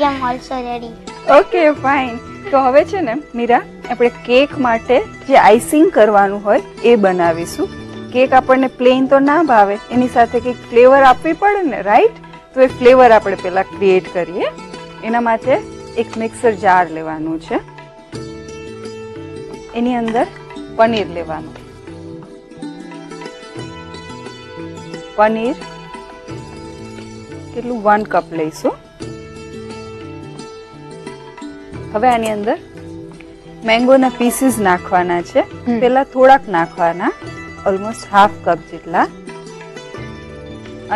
am also ready. Okay fine. તો હવે છે ને મીરા, આપણે કેક માટે જે આઈસિંગ કરવાનું હોય એ બનાવીશું. કેક આપણને પ્લેન તો ના ભાવે, એની સાથે કંઈક ફ્લેવર આપવી પડે ને, રાઈટ? તો એ ફ્લેવર આપણે પહેલા ક્રિએટ કરીએ. એના માટે એક મિક્સર જાર લેવાનું છે. એની અંદર પનીર લેવાનું. પનીર કેટલું 1 કપ લઈશું. હવે આની અંદર મેંગોના પીસીસ નાખવાના છે. પેલા થોડાક નાખવાના, ઓલમોસ્ટ હાફ કપ જેટલા,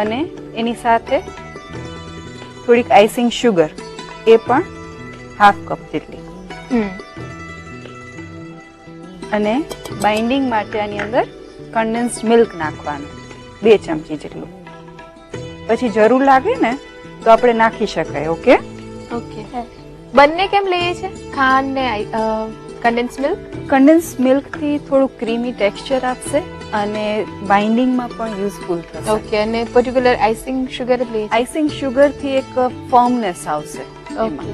અને એની સાથે થોડીક આઈસિંગ શુગર, એ પણ હાફ કપ જેટલી. અને બાઇન્ડિંગ માટે આની અંદર કન્ડેન્સ્ડ મિલ્ક નાખવાનું 2 ચમચી જેટલું. પછી જરૂર લાગે ને તો આપણે નાખી શકાય. Okay okay. બંને કેમ લઈએ છે, ખાંડ ને કન્ડેન્સ મિલ્ક? કન્ડેન્સ મિલ્ક થી થોડું ક્રીમી ટેક્સચર આપશે અને બાઇન્ડિંગમાં પણ યુઝફુલ થશે. ઓકે. અને પર્ટિક્યુલર આઈસિંગ શુગર જ લઈએ છે? આઈસિંગ શુગર થી એક ફર્મનેસ આવશે. ઓકે.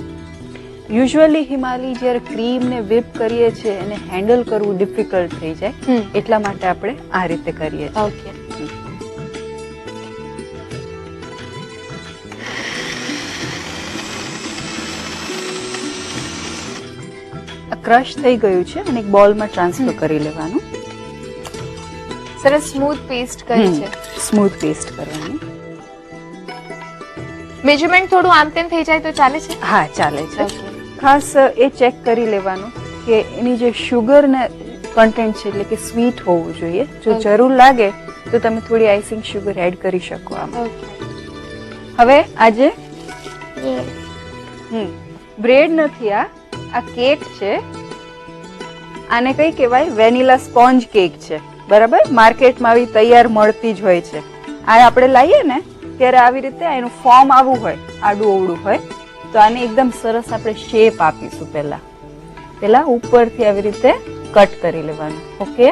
યુઝ્યુઅલી હિમાલી જ્યારે ક્રીમ ને whip કરીએ છીએ એને હેન્ડલ કરવું ડિફિકલ્ટ થઈ જાય, એટલા માટે આપણે આ રીતે કરીએ છીએ. ઓકે. ક્રશ થઈ ગયું છે અને એક બોલમાં ટ્રાન્સફર કરી લેવાનું. સરસ સ્મૂથ પેસ્ટ કરી છે. સ્મૂથ પેસ્ટ કરવાની. મેજરમેન્ટ થોડું આમ તેમ થઈ જાય તો ચાલે છે? હા, ચાલે છે. ઓકે. ખાસ એ ચેક કરી લેવાનું કે એની જે શુગર ને કન્ટેન્ટ છે, એટલે કે સ્વીટ હોવું જોઈએ. જો જરૂર લાગે તો તમે થોડી આઈસિંગ શુગર એડ કરી શકો આમાં. ઓકે. હવે આજે Yes. બ્રેડ નથી, આ કેક છે. આને કઈ કહેવાય? વેનીલા સ્પોન્જ કેક છે. બરાબર? માર્કેટમાં આવી તૈયાર મળતી જ હોય છે. આ આપણે લાવીએ ને ત્યારે આવી રીતે એનું ફોર્મ આવું હોય, આડું અવડું હોય. તો આને એકદમ સરસ આપણે શેપ આપીશું. પહેલા ઉપરથી આવી રીતે કટ કરી લેવાનું. ઓકે.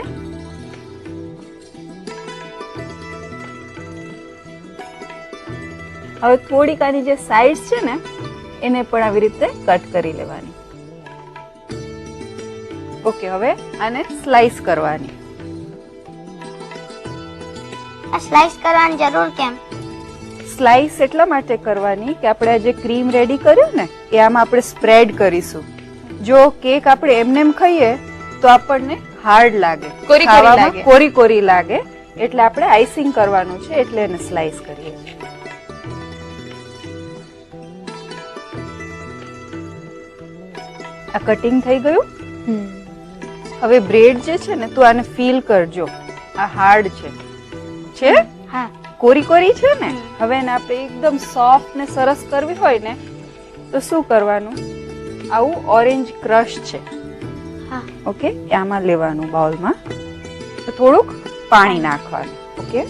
હવે થોડીક આની જે સાઈડ છે ને એને પણ આવી રીતે કટ કરી લેવાની. ઓકે. હવે આને સ્લાઈસ કરવાની. આ સ્લાઇસ કરવાની જરૂર કેમ? સ્લાઈસ એટલા માટે કરવાની કે આપણે આ જે ક્રીમ રેડી કર્યું ને એ આમાં આપણે સ્પ્રેડ કરીશું. જો કેક આપણે એમનેમ ખાઈએ તો આપણને હાર્ડ લાગે, કોરી ખાવામાં લાગે. કોરી લાગે. એટલે આપણે આઈસિંગ કરવાનું છે, એટલે એને સ્લાઈસ કરીએ છીએ. આ કટિંગ થઈ ગયું. હવે બ્રેડ જે છે ને, તું આને ફીલ કરજો. આ હાર્ડ છે? હા. કોરી છે ને. હવે એને આપણે એકદમ સોફ્ટ ને સરસ કરવી હોય ને તો શું કરવાનું? આવું ઓરેન્જ ક્રશ છે. હા. ઓકે. આમાં લેવાનું બાઉલમાં. થોડુંક પાણી નાખવાનું. ઓકે.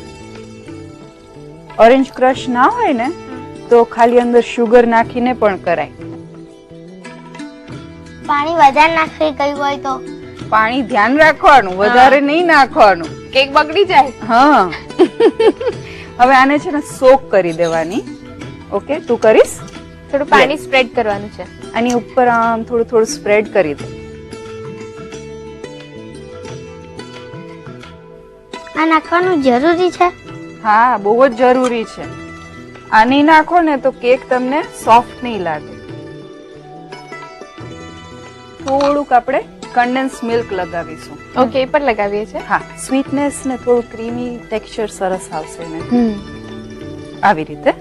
ઓરેન્જ ક્રશ ના હોય ને તો ખાલી અંદર શુગર નાખીને પણ કરાય. પાણી વધારે નાખી ગયું હોય તો? પાણી ધ્યાન રાખવાનું, વધારે નહીં નાખવાનું. કેક બગડી જાય. હા. હવે આને છે ને સોક કરી દેવાની. ઓકે. તું કરીશ? થોડું પાણી સ્પ્રેડ કરવાનું છે. આની ઉપર આમ થોડું સ્પ્રેડ કરી દે. આ નાખવાનું જરૂરી છે? હા, બહુ જ જરૂરી છે. આ નહીં નાખો ને તો કેક તમને સોફ્ટ નહીં લાગે. થોડુંક આપણે કન્ડેન્સ મિલ્ક લગાવીશું. ઓકે. એ પણ લગાવીએ છે. હા, સ્વીટનેસ ને થોડું ક્રીમી ટેક્સચર સરસ આવશે ને. આવી રીતે.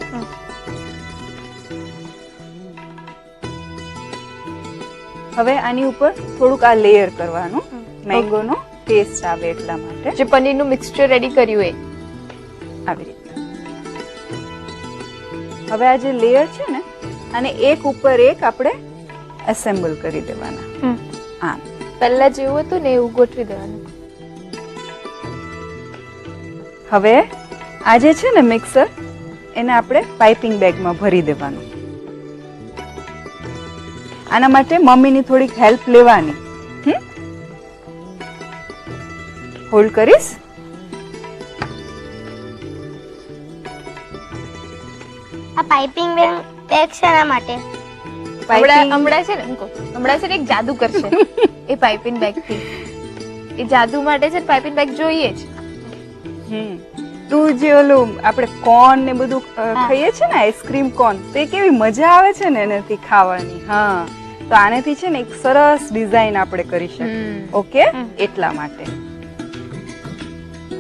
હવે આની ઉપર થોડુંક આ લેયર કરવાનું. મેંગોનો ટેસ્ટ આવે એટલા માટે. જે પનીરનું મિક્સચર રેડી કર્યું એ આવી રીતે. હવે આ જે લેયર છે ને આને એક ઉપર એક આપણે એસેમ્બલ કરી દેવાના. આમ પહેલા જેવું હતું ને એવું ગોઠવી દેવાનું. હવે આ જે છે ને મિક્સર, એને આપણે પાઇપિંગ બેગમાં ભરી દેવાનું. આના માટે મમ્મીની થોડીક હેલ્પ લેવાની. હોલ્ડ કરીશ. આ પાઇપિંગ બેગ શેના માટે? હમણાં છે ને મૂકો. હમણાં છે ને એક જાદુ કરશે એ પાઇપિંગ બેગ થી. એ જાદુ માટે છે ને પાઇપિંગ બેગ જોઈએ જ. તું જે ઓલું આપણે કોર્ન ને બધું ખાઈએ છે ને આઈસ્ક્રીમ કોર્ન, તો એ કેવી મજા આવે છે ને એનાથી ખાવાની. હા, તો આનેથી છે ને એક સરસ ડિઝાઇન આપણે કરી શકીએ. ઓકે, એટલા માટે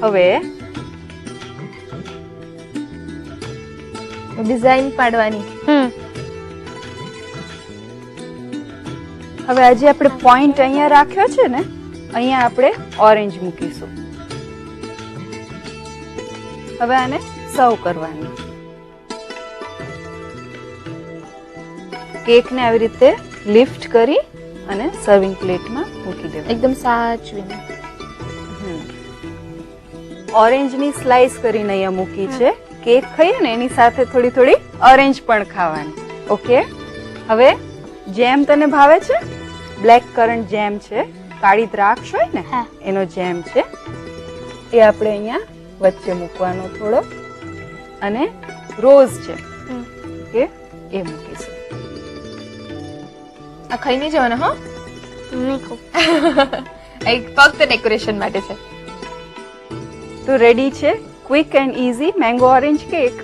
હવે ડિઝાઇન પાડવાની. હવે આજે આપણે પોઈન્ટ અહીંયા રાખ્યો છે ને, અહીંયા આપણે ઓરેન્જ મૂકીશું. હવે આને સર્વ કરવાની. કેકને આવી રીતે લિફ્ટ કરી અને સર્વિંગ પ્લેટમાં મૂકી દેવાનું. એકદમ સાચવીને. ઓરેન્જની સ્લાઇસ કરીને અહીંયા મૂકી છે. કેક ખાઈએ ને એની સાથે થોડી થોડી ઓરેન્જ પણ ખાવાની. ઓકે, હવે જેમ તને ભાવે છે? બ્લેક કરન્ટ જેમ છે, કાળી દ્રાક્ષ હોય ને એનો જેમ છે, એ આપણે અહીંયા વચ્ચે મૂકવાનો થોડો, અને રોઝ છે કે એ મૂકીશું. આ ખાઈને જવાના. હા, એક ફક્ત ડેકોરેશન માટે છે. તો રેડી છે quick and easy mango orange cake.